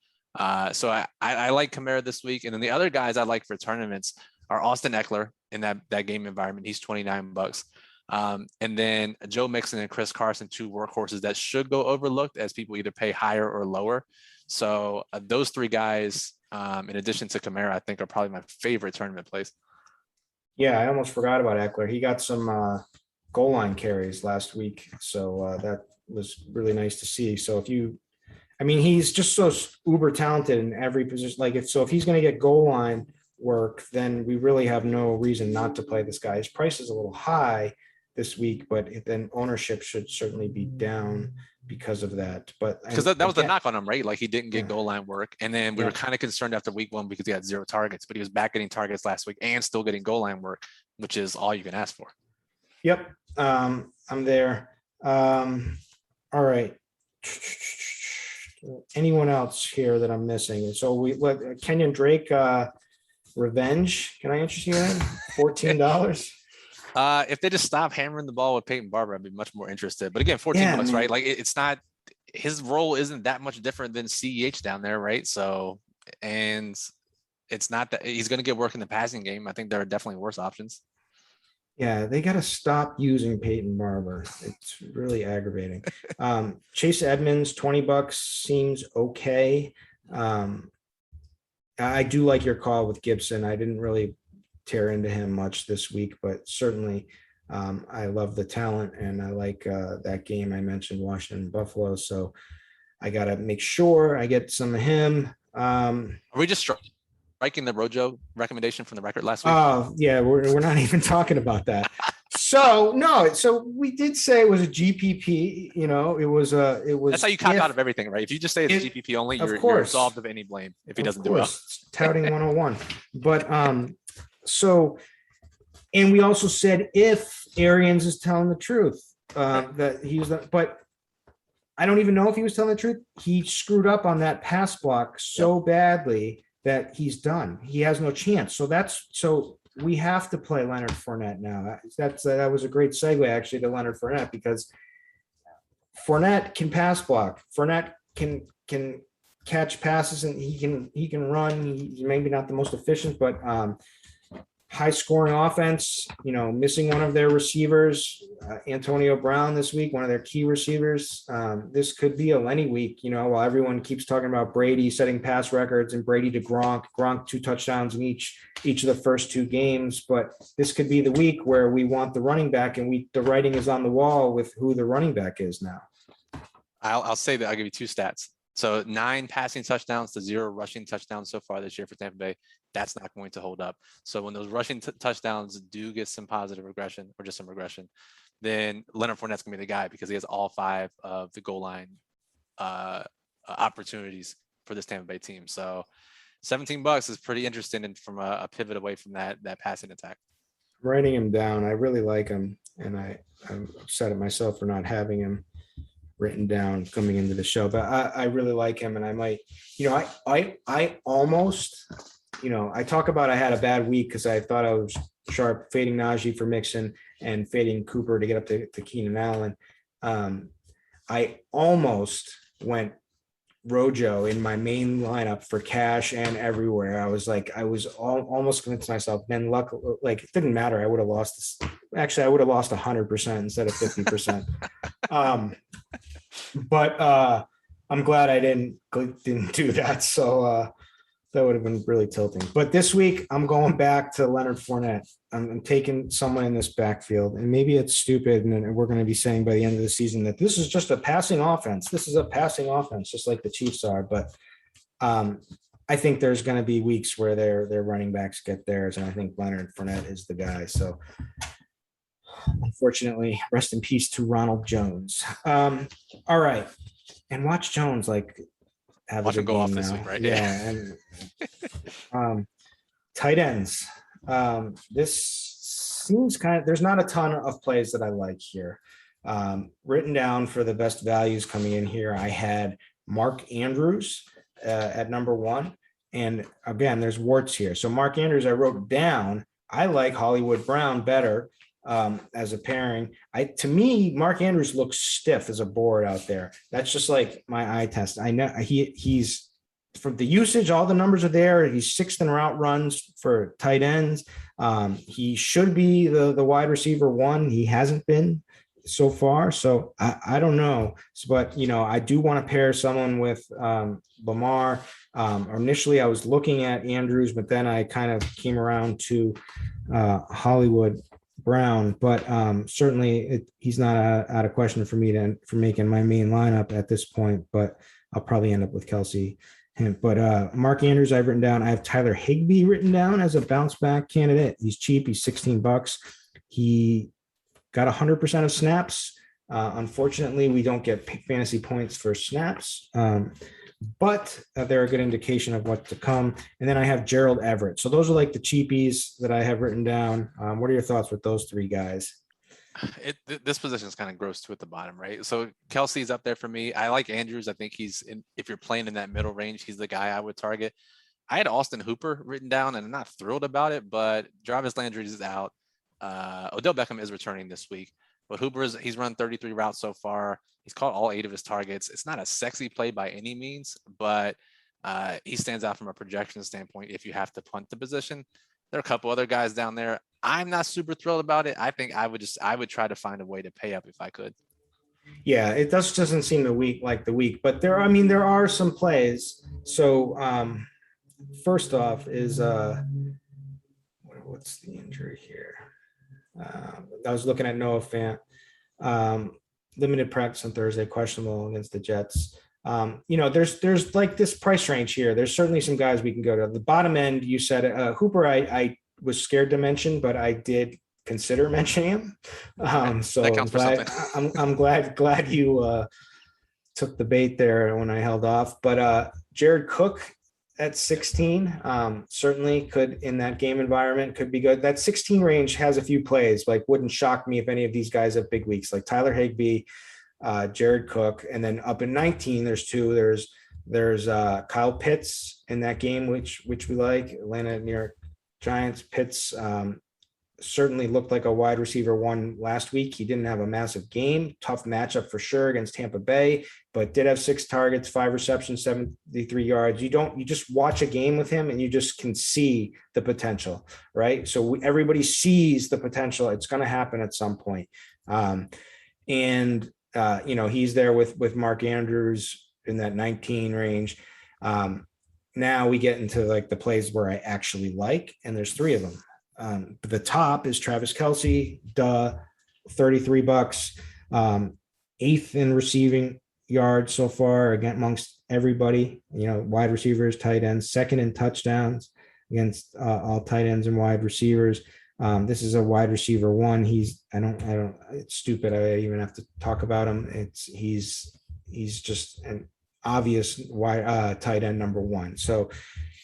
S2: So I like Kamara this week. And then the other guys I like for tournaments are Austin Eckler in that game environment. He's $29. And then Joe Mixon and Chris Carson, 2 workhorses that should go overlooked as people either pay higher or lower. So those 3 guys, in addition to Kamara, I think are probably my favorite tournament plays.
S1: Yeah, I almost forgot about Eckler. He got some goal line carries last week. So that was really nice to see. So he's just so uber talented in every position. Like if he's going to get goal line work, then we really have no reason not to play this guy. His price is a little high this week, but then ownership should certainly be down because of that. But
S2: because that was the knock on him, right? Like he didn't get goal line work, and then we were kind of concerned after week 1 because he had 0 targets, but he was back getting targets last week and still getting goal line work, which is all you can ask for.
S1: Yep, I'm there. All right. Anyone else here that I'm missing? So we let Kenyon Drake revenge. Can I interest you in $14?
S2: If they just stop hammering the ball with Peyton Barber, I'd be much more interested. But again, $14, right? Like it's not, his role isn't that much different than CEH down there, right? So, and it's not that he's going to get work in the passing game. I think there are definitely worse options.
S1: Yeah, they got to stop using Peyton Barber. It's really aggravating. Chase Edmonds, $20 seems okay. I do like your call with Gibson. I didn't really tear into him much this week, but certainly I love the talent, and I like that game I mentioned, Washington and Buffalo. So I got to make sure I get some of him.
S2: Are we just striking the Rojo recommendation from the record last week?
S1: Oh yeah, we're not even talking about that. So we did say it was a GPP. It was.
S2: That's how you cop out of everything, right? If you just say it's GPP only, you're absolved of any blame if he doesn't do well.
S1: Touting 101, but so, and we also said if Arians is telling the truth, that he was, but I don't even know if he was telling the truth. He screwed up on that pass block so badly that he's done. He has no chance. So we have to play Leonard Fournette now. That was a great segue actually to Leonard Fournette, because Fournette can pass block. Fournette can catch passes, and he can run. He's maybe not the most efficient, but high scoring offense, missing one of their receivers, Antonio Brown this week, one of their key receivers. This could be a Lenny week, while everyone keeps talking about Brady setting pass records and Brady to Gronk 2 touchdowns in each of the first 2 games. But this could be the week where we want the running back, and the writing is on the wall with who the running back is now.
S2: I'll say that I'll give you 2 stats. So 9 passing touchdowns to 0 rushing touchdowns so far this year for Tampa Bay. That's not going to hold up. So when those rushing touchdowns do get some positive regression or just some regression, then Leonard Fournette's gonna be the guy because he has all 5 of the goal line opportunities for this Tampa Bay team. So $17 is pretty interesting and from a pivot away from that passing attack.
S1: I'm writing him down. I really like him, and I'm upset at myself for not having him written down coming into the show. But I really like him, and I might, I almost, I talk about I had a bad week because I thought I was sharp fading Najee for Mixon and fading Cooper to get up to Keenan Allen. I almost went Rojo in my main lineup for cash and everywhere. I was almost convinced myself. Then luck, like it didn't matter. I would have lost this. Actually, I would have lost 100% instead of 50%. But I'm glad I didn't do that. So that would have been really tilting. But this week I'm going back to Leonard Fournette. I'm taking someone in this backfield, and maybe it's stupid, and we're going to be saying by the end of the season that this is just a passing offense. This is a passing offense, just like the Chiefs are. But I think there's going to be weeks where their running backs get theirs, and I think Leonard Fournette is the guy. So unfortunately, rest in peace to Ronald Jones. All right, and watch Jones have
S2: watch
S1: a
S2: him
S1: good
S2: go off
S1: game
S2: this
S1: now.
S2: week, right?
S1: Yeah. And tight ends. This seems there's not a ton of plays that I like here. Written down for the best values coming in here, I had Mark Andrews at number 1. And again, there's warts here. So Mark Andrews, I wrote down. I like Hollywood Brown better as a pairing. To me, Mark Andrews looks stiff as a board out there. That's just like my eye test. I know he's from the usage, all the numbers are there. He's 6th in route runs for tight ends. He should be the wide receiver 1. He hasn't been so far. So I don't know. But, I do want to pair someone with Lamar. Initially, I was looking at Andrews, but then I kind of came around to Hollywood Brown. But certainly he's not out of question for me for making my main lineup at this point. But I'll probably end up with Kelsey. But Mark Andrews, I've written down. I have Tyler Higbee written down as a bounce back candidate. He's cheap. He's $16. He got 100% of snaps. Unfortunately, we don't get fantasy points for snaps, but they're a good indication of what to come. And then I have Gerald Everett. So those are like the cheapies that I have written down. What are your thoughts with those 3 guys?
S2: This position is kind of gross too at the bottom, right? So Kelsey's up there for me. I like Andrews. I think if you're playing in that middle range, he's the guy I would target. I had Austin Hooper written down, and I'm not thrilled about it, but Jarvis Landry is out. Odell Beckham is returning this week, but he's run 33 routes so far. He's caught all 8 of his targets. It's not a sexy play by any means, but he stands out from a projection standpoint if you have to punt the position. There are a couple other guys down there. I'm not super thrilled about it. I think I would try to find a way to pay up if I could.
S1: Yeah, it doesn't seem the week, but there are some plays. So first off is what's the injury here? I was looking at Noah Fant. Limited practice on Thursday, questionable against the Jets. There's like this price range here. There's certainly some guys we can go to. The bottom end, you said Hooper, I was scared to mention, but I did consider mentioning him. So
S2: that counts for something.
S1: I'm glad you took the bait there when I held off. But Jared Cook at 16 certainly could, in that game environment, could be good. That 16 range has a few plays. Wouldn't shock me if any of these guys have big weeks, like Tyler Higbee, Jared Cook, and then up in 19, there's 2. There's Kyle Pitts in that game, which we like. Atlanta, New York Giants. Pitts certainly looked like a wide receiver 1 last week. He didn't have a massive game. Tough matchup for sure against Tampa Bay, but did have 6 targets, 5 receptions, 73 yards. You just watch a game with him and you just can see the potential, right? So everybody sees the potential. It's going to happen at some point. He's there with Mark Andrews in that 19 range. Now we get into the plays where I actually like, and there's 3 of them. The top is Travis Kelce, $33, 8th in receiving yards so far, again amongst everybody, wide receivers, tight ends, second in touchdowns against all tight ends and wide receivers. This is a wide receiver one. It's stupid. I even have to talk about him. He's just an obvious tight end number one. So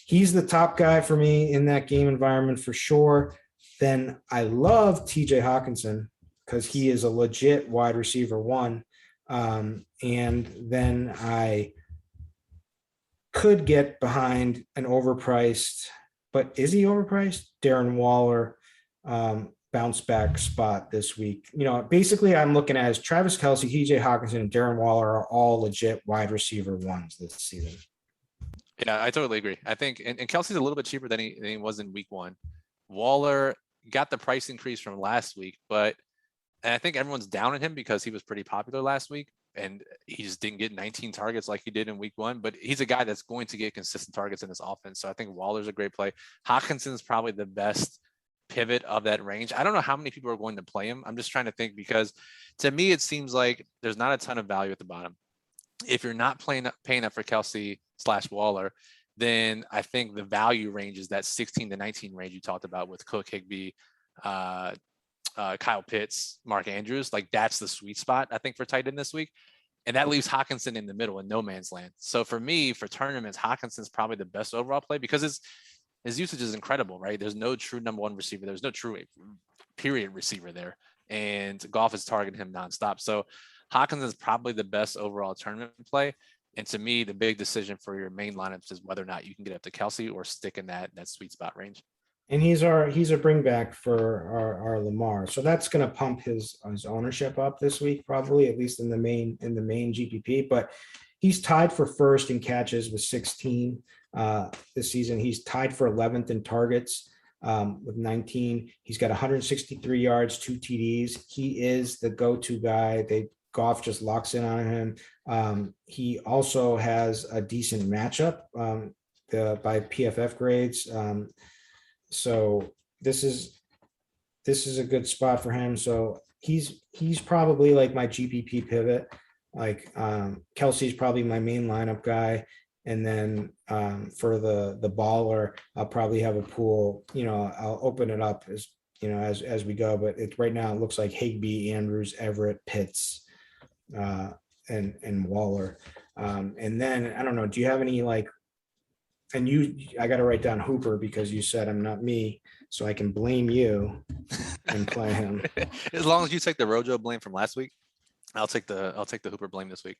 S1: he's the top guy for me in that game environment for sure. Then I love TJ Hawkinson because he is a legit wide receiver one. And then I could get behind an overpriced, but is he overpriced? Darren Waller bounce back spot this week. Basically I'm looking at is Travis Kelce, TJ Hawkinson, and Darren Waller are all legit wide receiver ones this season.
S2: Yeah, I totally agree. I think, and Kelsey's a little bit cheaper than he was in week one. Waller got the price increase from last week, and I think everyone's down on him because he was pretty popular last week and he just didn't get 19 targets like he did in week one, but he's a guy that's going to get consistent targets in this offense. So I think Waller's a great play. Hawkinson's probably the best pivot of that range. I don't know how many people are going to play him. I'm just trying to think because to me, it seems like there's not a ton of value at the bottom. If you're not paying up for Kelce/Waller, then I think the value range is that 16 to 19 range you talked about with Cook, Higbee, Kyle Pitts, Mark Andrews. Like that's the sweet spot, I think, for tight end this week. And that leaves Hawkinson in the middle in no man's land. So for me, for tournaments, Hawkinson's probably the best overall play because his usage is incredible, right? There's no true number one receiver. There's no true period receiver there. And Goff is targeting him nonstop. So Hawkins is probably the best overall tournament play. And to me, the big decision for your main lineups is whether or not you can get up to Kelce or stick in that sweet spot range.
S1: And he's a bring back for our Lamar. So that's going to pump his ownership up this week, probably, at least in the main GPP. But he's tied for first in catches with 16 this season. He's tied for 11th in targets with 19. He's got 163 yards, 2 TDs. He is the go-to guy. Goff just locks in on him. He also has a decent matchup by PFF grades. So this is a good spot for him. So he's probably like my GPP pivot. Like Kelsey's probably my main lineup guy. And then for the baller, I'll probably have a pool, I'll open it up as we go, but right now it looks like Higbee, Andrews, Everett, Pitts, and Waller. And then I don't know, do you have any I got to write down Hooper because you said I'm not me, so I can blame you and play him.
S2: As long as you take the Rojo blame from last week, I'll take the Hooper blame this week.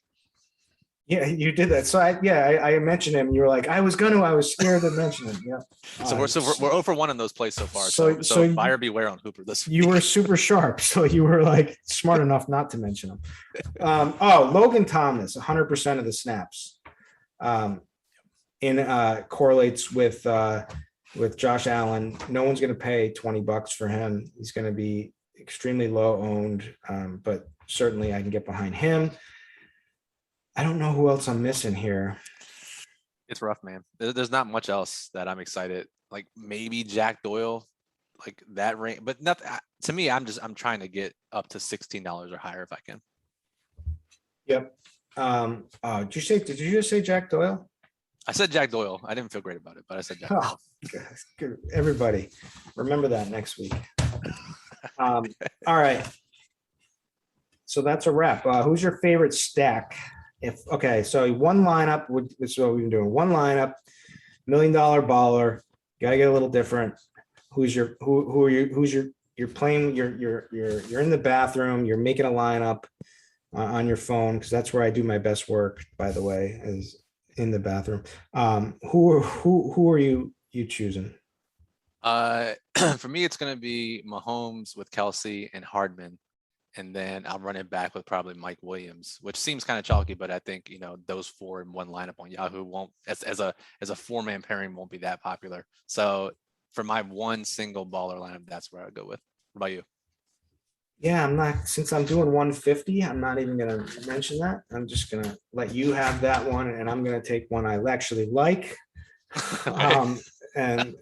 S1: Yeah, you did that. So I mentioned him. You were like, I was scared to mention him. Yeah.
S2: So we're 0 for 1 in those plays so far. So buyer beware on Hooper this week.
S1: You were super sharp. So you were like smart enough not to mention him. Logan Thomas, 100% of the snaps. Correlates with Josh Allen. No one's going to pay $20 for him. He's going to be extremely low owned, but certainly I can get behind him. I don't know who else I'm missing here.
S2: It's rough, man. There's not much else that I'm excited. Like maybe Jack Doyle, like that range, but nothing. To me, I'm trying to get up to $16 or higher if I can.
S1: Yep. Did you just say Jack Doyle?
S2: I said Jack Doyle. I didn't feel great about it, but I said Jack Doyle.
S1: Good. Everybody, remember that next week. All right. So that's a wrap. Who's your favorite stack? So one lineup. This is what we've been doing. One lineup, $1 million baller. Got to get a little different. You're playing. You're in the bathroom. You're making a lineup on your phone because that's where I do my best work. By the way, is in the bathroom. Who are you choosing?
S2: For me, it's going to be Mahomes with Kelce and Hardman. And then I'll run it back with probably Mike Williams, which seems kind of chalky, but I think, those 4 in one lineup on Yahoo won't, as a 4-man pairing, won't be that popular. So for my one single baller lineup, that's where I go with. What about you?
S1: Yeah, since I'm doing 150, I'm not even going to mention that. I'm just going to let you have that one. And I'm going to take one I actually like. And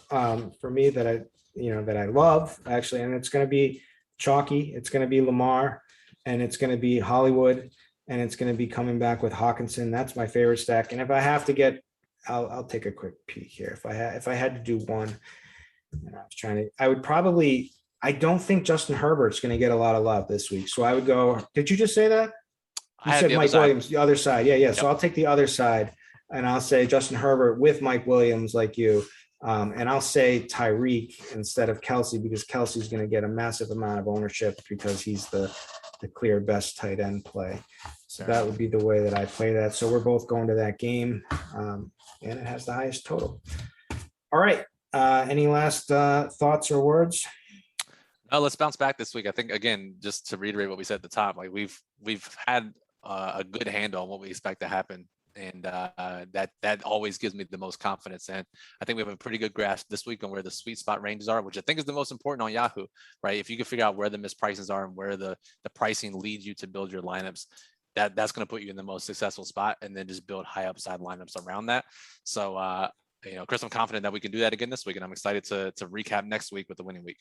S1: for me that I love actually, and it's going to be chalky. It's going to be Lamar and it's going to be Hollywood. and it's going to be coming back with Hawkinson. That's my favorite stack. And if I have to get, I'll take a quick peek here. If I had to do one, and I would probably, I don't think Justin Herbert's going to get a lot of love this week. So I would go, did you just say that? You said Mike Williams, the other side. Yeah. Yep. So I'll take the other side and I'll say Justin Herbert with Mike Williams like you. And I'll say Tyreek instead of Kelsey because Kelsey's going to get a massive amount of ownership because he's the clear best tight end play. So that would be the way that I play that. So we're both going to that game and it has the highest total. All right. Any last thoughts or words?
S2: Let's bounce back this week. I think, again, just to reiterate what we said at the top, like we've had a good handle on what we expect to happen. And that always gives me the most confidence. And I think we have a pretty good grasp this week on where the sweet spot ranges are, which I think is the most important on Yahoo, right? If you can figure out where the misprices are and where the pricing leads you to build your lineups, that's going to put you in the most successful spot, and then just build high upside lineups around that. So, Chris, I'm confident that we can do that again this week, and I'm excited to recap next week with the winning week.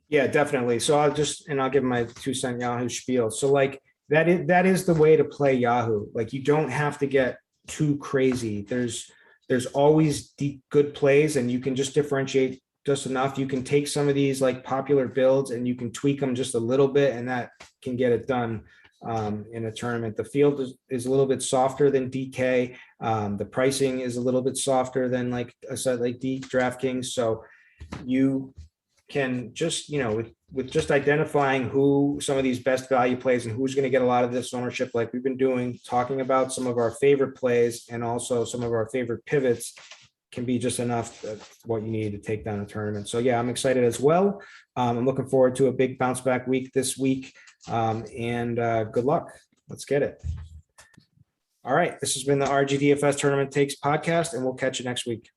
S1: Yeah, definitely. So I'll give my 2-cent Yahoo spiel. So like, that is the way to play Yahoo. Like you don't have to get too crazy. There's always good plays and you can just differentiate just enough. You can take some of these like popular builds and you can tweak them just a little bit and that can get it done in a tournament. The field is a little bit softer than DK. The pricing is a little bit softer than like I said, like DraftKings. So you can just, with just identifying who some of these best value plays and who's going to get a lot of this ownership, like we've been doing, talking about some of our favorite plays and also some of our favorite pivots can be just enough what you need to take down a tournament. So yeah, I'm excited as well. I'm looking forward to a big bounce back week this week and good luck. Let's get it. All right. This has been the RGDFS Tournament Takes podcast and we'll catch you next week.